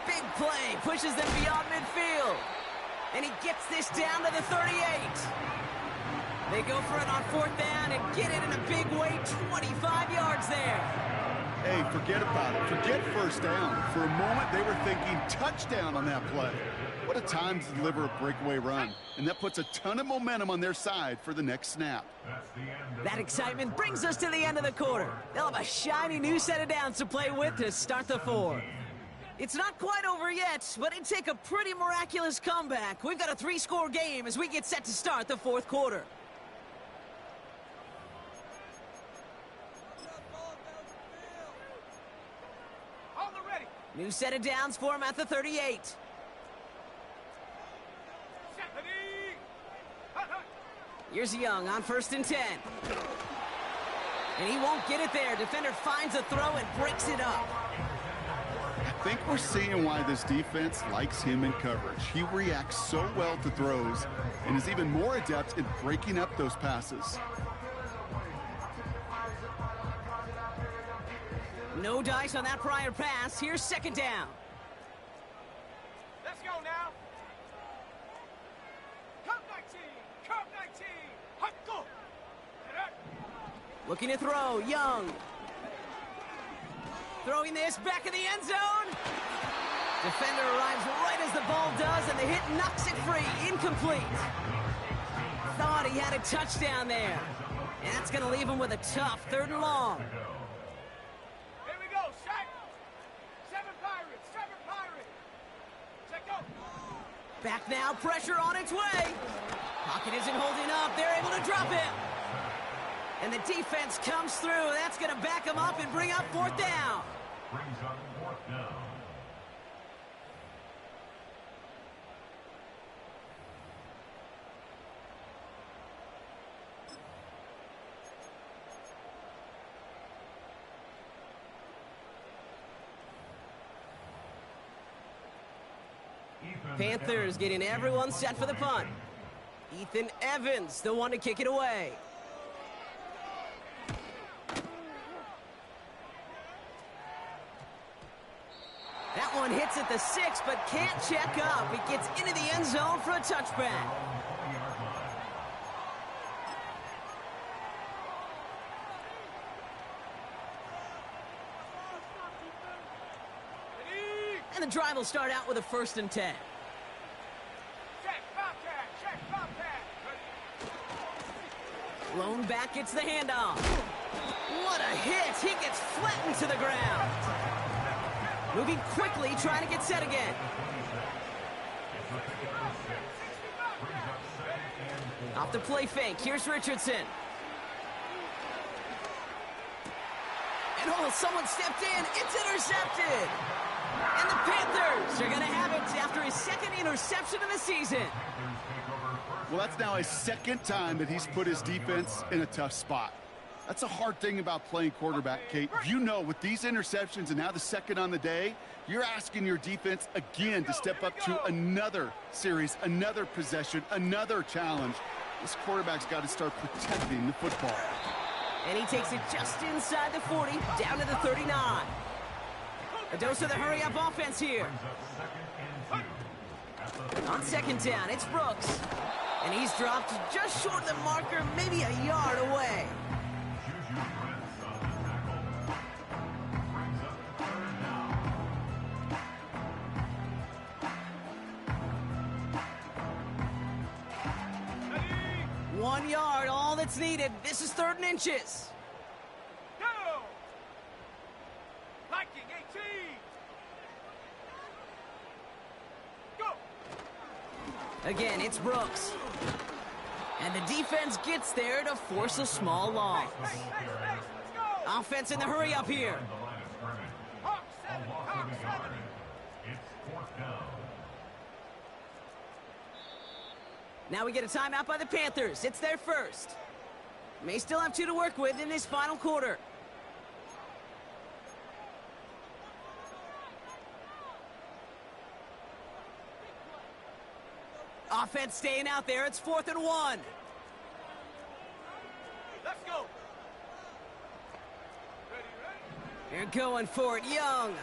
Big play, pushes them beyond midfield. And he gets this down to the 38. They go for it on 4th down and get it in a big way, 25 yards there. Hey, forget about it. Forget first down. For a moment, they were thinking touchdown on that play. What a time to deliver a breakaway run. And that puts a ton of momentum on their side for the next snap. That excitement brings us to the end of the quarter. They'll have a shiny new set of downs to play with to start the 4th. It's not quite over yet, but it'd take a pretty miraculous comeback. We've got a 3-score game as we get set to start the 4th quarter. New set of downs for him at the 38. Here's Young on 1st and 10. And he won't get it there. Defender finds a throw and breaks it up. I think we're seeing why this defense likes him in coverage. He reacts so well to throws and is even more adept in breaking up those passes. No dice on that prior pass. Here's 2nd down. Let's go now. Come 19. Come 19. Hot go. Looking to throw. Young. Throwing this back in the end zone. Defender arrives right as the ball does, and the hit knocks it free. Incomplete. Thought he had a touchdown there. And that's going to leave him with a tough 3rd and long. Here we go, Shaq. 7 Pirates. 7 Pirates. Check go. Back now, pressure on its way. Pocket isn't holding up. They're able to drop him. And the defense comes through. That's going to back him up and bring up 4th down. Brings up 4th down. Panthers getting everyone set for the punt. Ethan Evans, the one to kick it away. That one hits at the 6, but can't check up. It gets into the end zone for a touchback. And the drive will start out with a 1st and 10. Check Bobcat. Check Bobcat. Lone back gets the handoff. What a hit! He gets flattened to the ground. Moving quickly, trying to get set again. Off the play fake. Here's Richardson. And oh, someone stepped in. It's intercepted. And the Panthers are going to have it after his 2nd interception of the season. Well, that's now his 2nd time that he's put his defense in a tough spot. That's a hard thing about playing quarterback, Kate. You know, with these interceptions and now the 2nd on the day, you're asking your defense again to step up to another series, another possession, another challenge. This quarterback's got to start protecting the football. And he takes it just inside the 40, down to the 39. A dose of the hurry-up offense here. On 2nd down, it's Brooks. And he's dropped just short of the marker, maybe a yard away. Ready. 1 yard, all that's needed. This is 3rd and inches. Go. Viking 18. Go. Again, it's Brooks. And the defense gets there to force a small loss. Let's go. Offense in the hurry-up here. Hawk 7. Hawk 7. It's 4th down. Now we get a timeout by the Panthers. It's their 1st. May still have 2 to work with in this final quarter. Offense staying out there. It's 4th and 1. Let's go. They're going for it. Young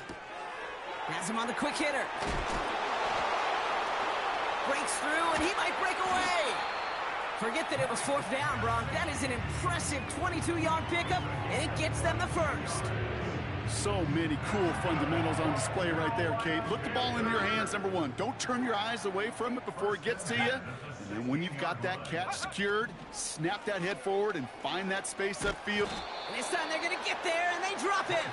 has him on the quick hitter. Breaks through, and he might break away. Forget that it was 4th down, Brock. That is an impressive 22-yard pickup, and it gets them the 1st. So many cool fundamentals on display right there, Kate. Look the ball in your hands, number 1. Don't turn your eyes away from it before it gets to you. And then when you've got that catch secured, snap that head forward and find that space upfield. And this time they're going to get there, and they drop him.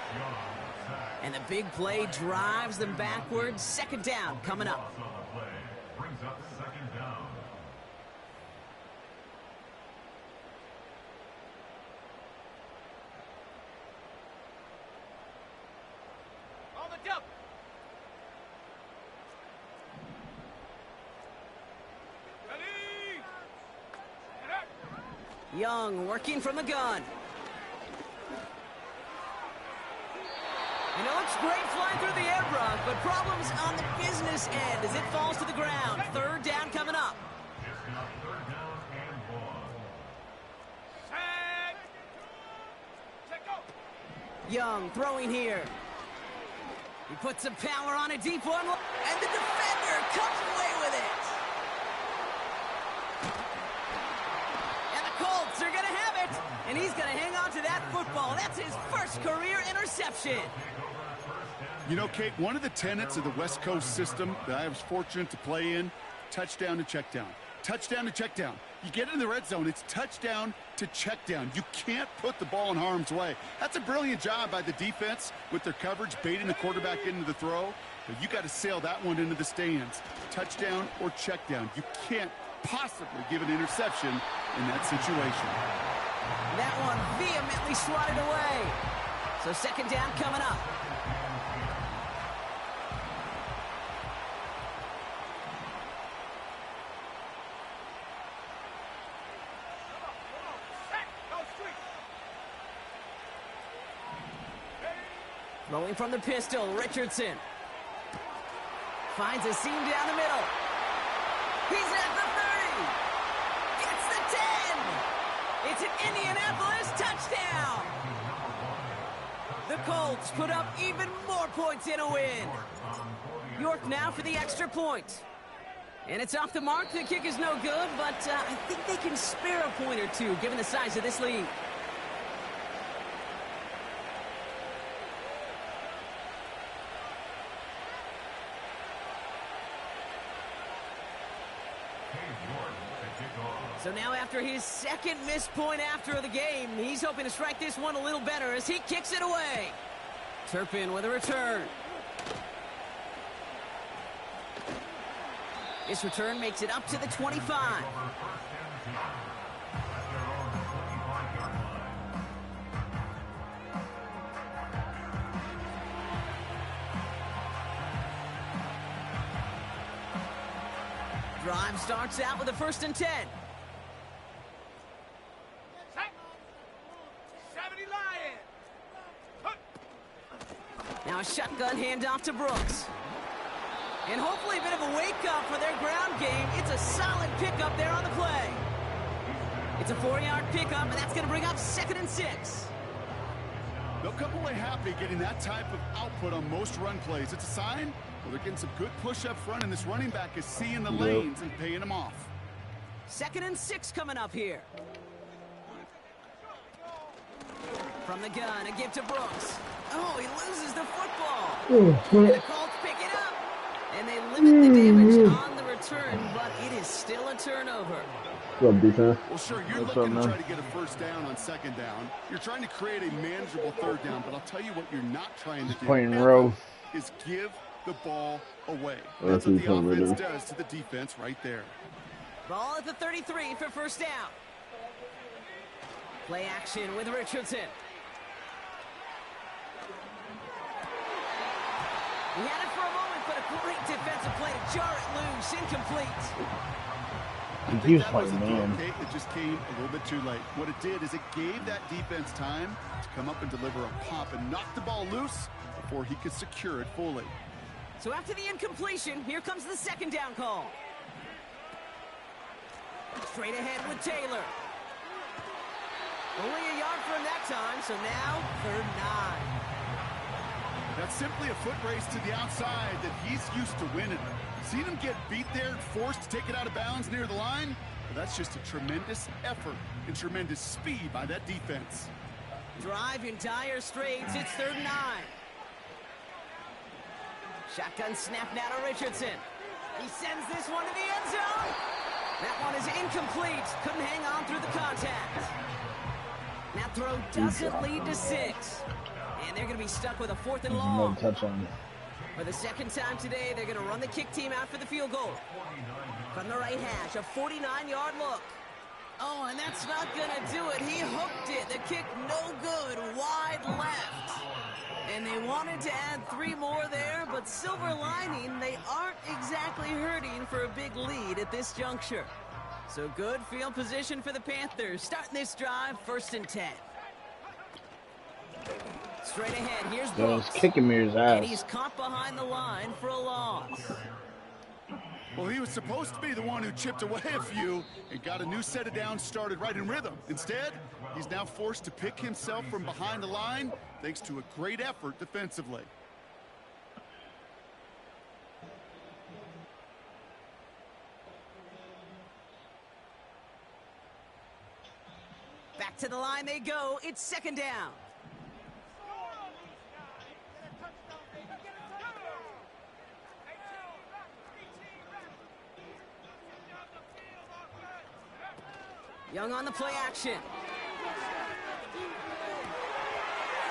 And the big play drives them backwards. 2nd down coming up. Brings up 2nd down. On the double. Young working from the gun. And it looks great flying through the air, Brock, but problems on the business end as it falls to the ground. Third down coming up. It's now third down and 1. Set. Set, go. Young throwing here. He puts some power on a deep one, and the defender comes away with it. And the Colts are going to have it, and he's going to hang on to that football. That's his first career interception. You know, Kate, one of the tenets of the West Coast system that I was fortunate to play in, touchdown to check down. Touchdown to check down. You get in the red zone, it's touchdown to check down. You can't put the ball in harm's way. That's a brilliant job by the defense with their coverage, baiting the quarterback into the throw. But you got to sail that one into the stands. Touchdown or check down. You can't possibly give an interception in that situation. That one vehemently swatted away. So second down coming up. Throwing from the pistol, Richardson. Finds a seam down the middle. He's at the 30. It's the 10. It's an Indianapolis touchdown. The Colts put up even more points in a win. York now for the extra point. And it's off the mark. The kick is no good, but I think they can spare a point or two given the size of this lead. So now after his second missed point after the game, he's hoping to strike this one a little better as he kicks it away. Turpin with a return. This return makes it up to the 25. Drive starts out with a 1st and 10. Set. 70 Lions. Now a shotgun handoff to Brooks. And hopefully a bit of a wake-up for their ground game. It's a solid pickup there on the play. It's a 4-yard pickup, and that's going to bring up 2nd and 6. They'll come away happy getting that type of output on most run plays. It's a sign, well, they're getting some good push up front, and this running back is seeing the lanes and paying them off. 2nd and 6 coming up here. From the gun, a give to Brooks. Oh, he loses the football. And the Colts pick it up. And they limit the damage on the return, but it is still a turnover. Well, sure, you're looking to try to get a 1st down on 2nd down. You're trying to create a manageable 3rd down, but I'll tell you what you're not trying to do is give the ball away. That's what the offense does to the defense right there. Ball at the 33 for 1st down. Play action with Richardson. He had it for a moment, but a great defensive play to jar it loose. Incomplete. He was fighting, man. It just came a little bit too late. What it did is it gave that defense time to come up and deliver a pop and knock the ball loose before he could secure it fully. So after the incompletion, here comes the 2nd down call. Straight ahead with Taylor. Only a yard for him that time, so now 3rd and 9. That's simply a foot race to the outside that he's used to winning. Seen him get beat there and forced to take it out of bounds near the line? Well, that's just a tremendous effort and tremendous speed by that defense. Drive in dire straits. It's 3rd and 9. Shotgun snap now to Richardson. He sends this one to the end zone. That one is incomplete. Couldn't hang on through the contact. That throw doesn't lead to 6. And they're going to be stuck with a 4th and long. For the 2nd time today, they're going to run the kick team out for the field goal. From the right hash, a 49-yard look. Oh, and that's not going to do it. He hooked it. The kick no good, wide left. And they wanted to add 3 more there, but silver lining, they aren't exactly hurting for a big lead at this juncture. So good field position for the Panthers. Starting this drive, 1st and 10. Straight ahead, here's Brooks. He's kicking Mir's And ass. he's caught behind the line for a loss. Well, he was supposed to be the one who chipped away a few and got a new set of downs started right in rhythm. Instead, he's now forced to pick himself from behind the line thanks to a great effort defensively. Back to the line they go. It's 2nd down. Young on the play action.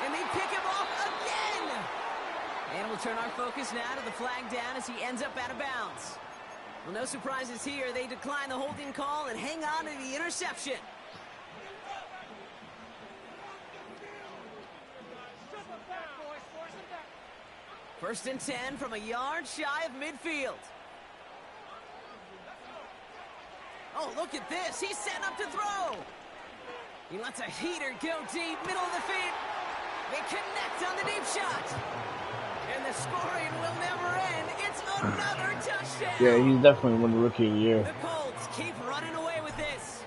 And they pick him off again. And we'll turn our focus now to the flag down as he ends up out of bounds. Well, no surprises here. They decline the holding call and hang on to the interception. First and 10 from a yard shy of midfield. Oh, look at this. He's setting up to throw. He lets a heater go deep, middle of the field. They connect on the deep shot. And the scoring will never end. It's another touchdown. Yeah, he's definitely won the Rookie of the Year. The Colts keep running away with this.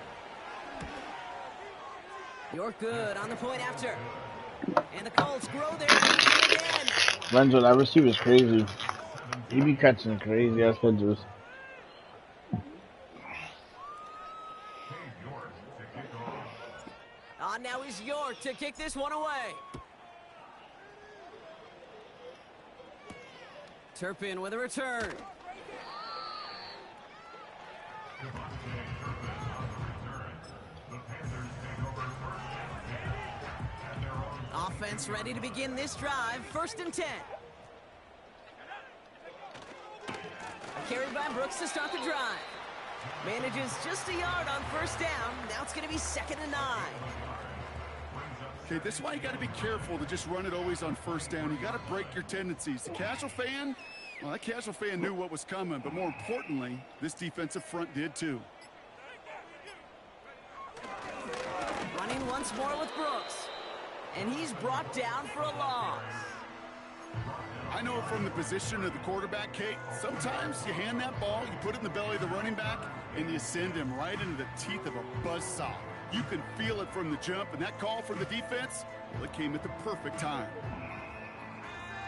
You're good on the point after. And the Colts grow their lead again. Renzo, that receiver's crazy. He be catching crazy ass pitches. Now is York to kick this one away. Turpin with a return. Offense ready to begin this drive. 1st and 10. Carried by Brooks to start the drive. Manages just a yard on 1st down. Now it's going to be 2nd and 9. Okay, this is why you got to be careful to just run it always on 1st down. You got to break your tendencies. The casual fan, well, that casual fan knew what was coming, but more importantly, this defensive front did too. Running once more with Brooks. And he's brought down for a loss. I know from the position of the quarterback, Kate, sometimes you hand that ball, you put it in the belly of the running back, and you send him right into the teeth of a buzzsaw. You can feel it from the jump, and that call from the defense, well, it came at the perfect time.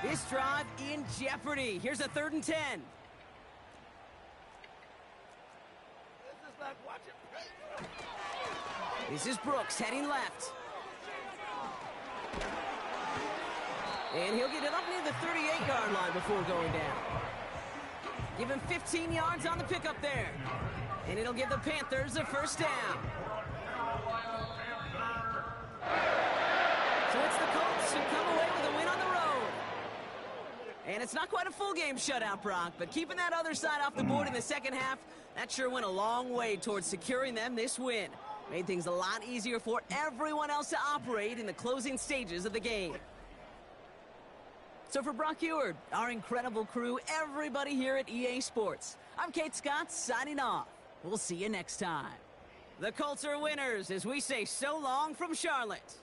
This drive in jeopardy. Here's a 3rd and 10. This is Brooks heading left. And he'll get it up near the 38-yard line before going down. Give him 15 yards on the pickup there. And it'll give the Panthers a 1st down. So it's the Colts who come away with a win on the road. And it's not quite a full game shutout, Brock, but keeping that other side off the board in the 2nd half, that sure went a long way towards securing them this win. Made things a lot easier for everyone else to operate in the closing stages of the game. So for Brock Huard, our incredible crew, everybody here at EA Sports, I'm Kate Scott signing off. We'll see you next time. The Colts are winners as we say so long from Charlotte.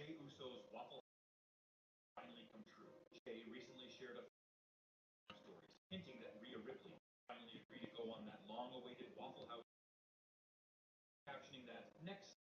Uso's waffle finally come true. Jay recently shared a stories hinting that Rhea Ripley finally agreed to go on that long-awaited Waffle House, captioning that next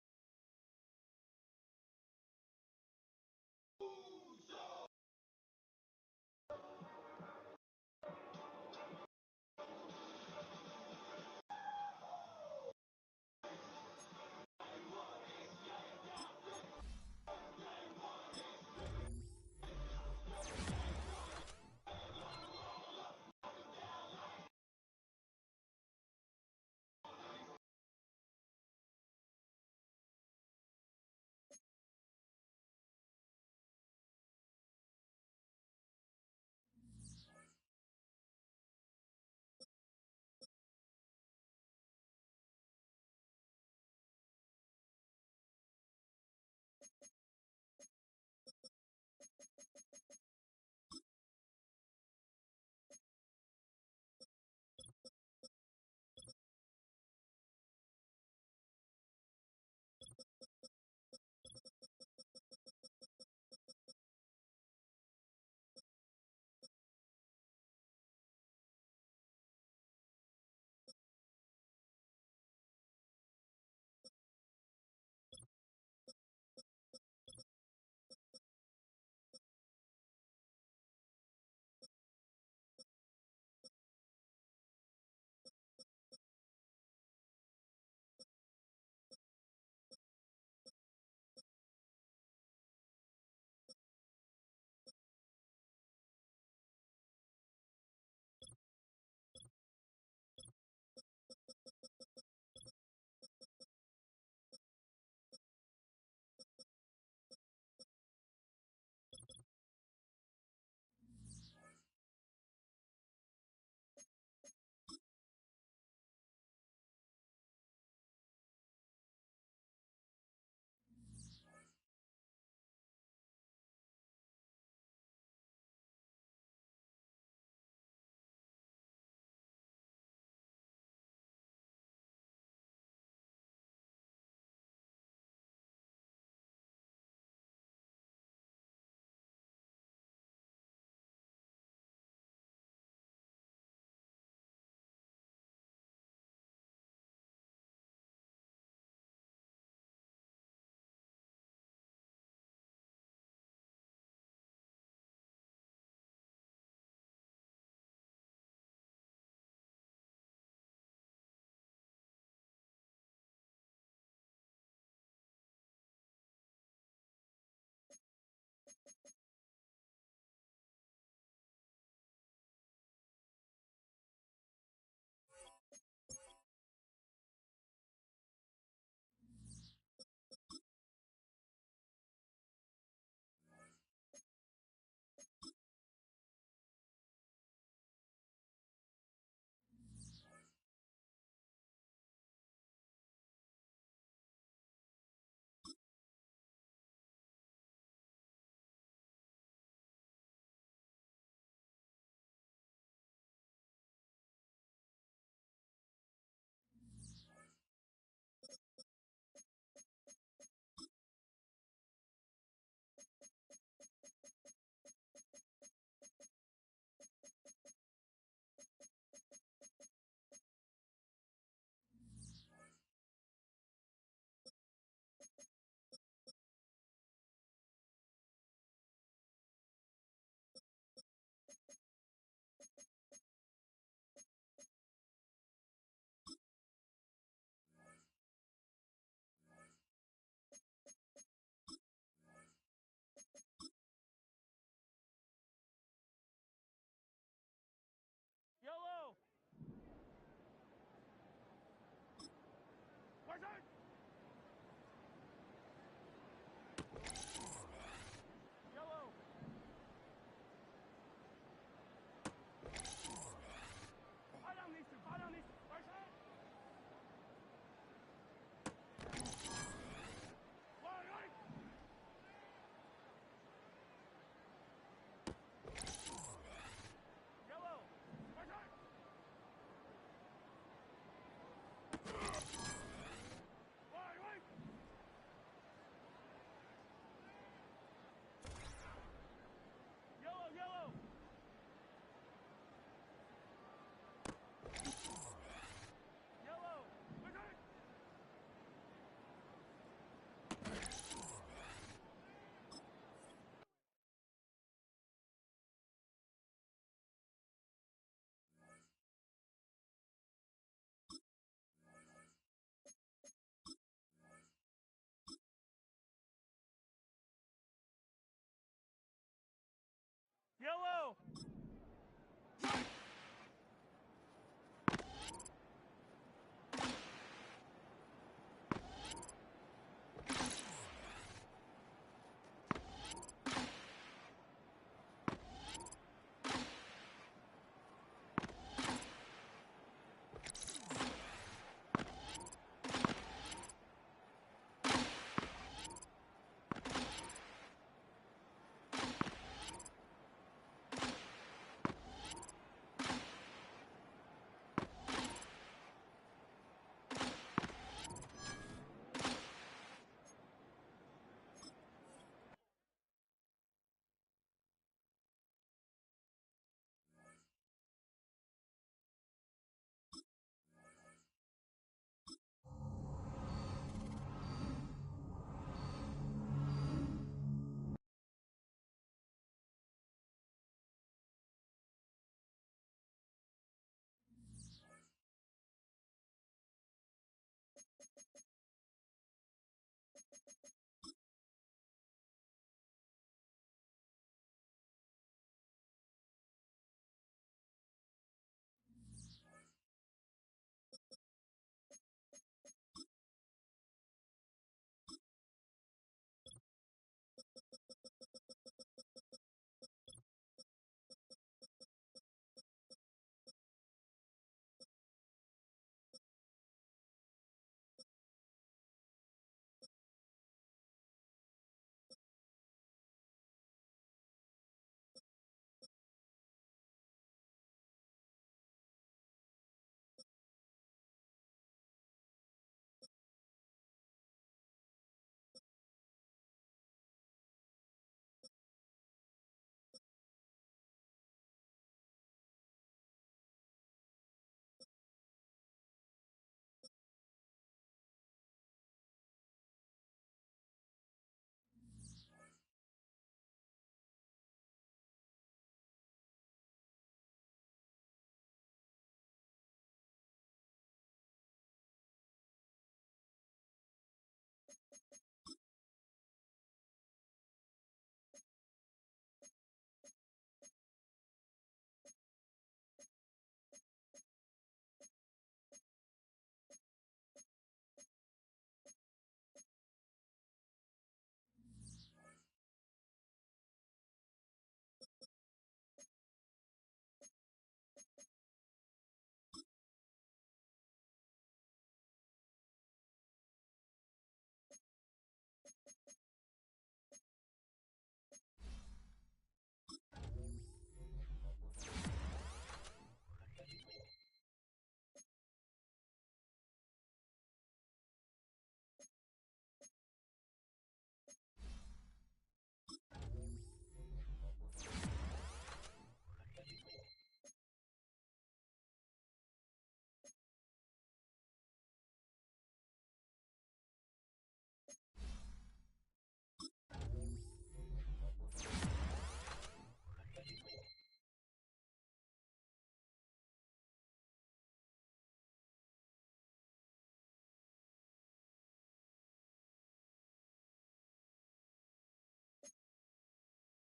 Yellow!